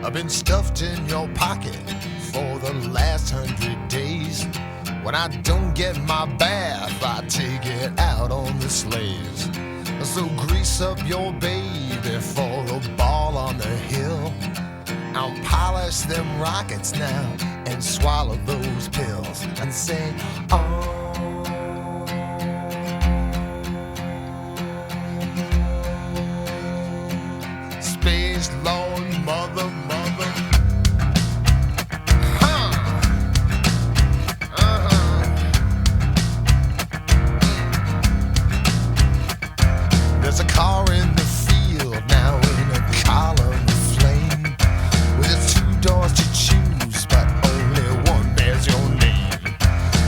I've been stuffed in your pocket for the last 100 days. When I don't get my bath, I take it out on the slaves. So grease up your baby for the ball on the hill. I'll polish them rockets now and swallow those pills and say, oh. Space Lord, mother. There's a car in the field now in a column of flame, with 2 doors to choose, but only one bears your name.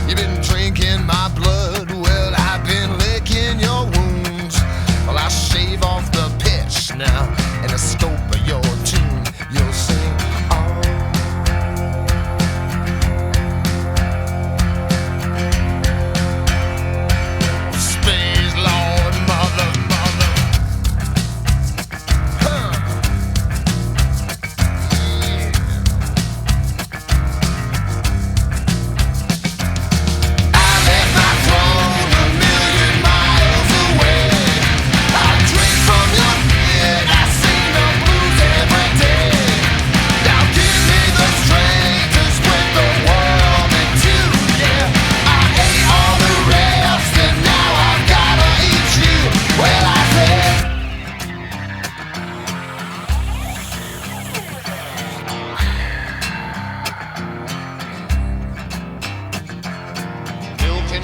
You've been drinking my blood, well, I've been licking your wounds. Well, I shave off the pitch now, and the scope of your tune, you'll sing, oh. Space Lord, mother.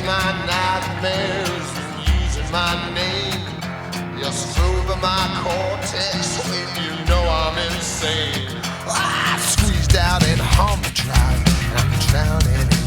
My nightmares using my name. You're strobing my cortex when you know I'm insane. I squeezed out in hump drive, and I'm drowning in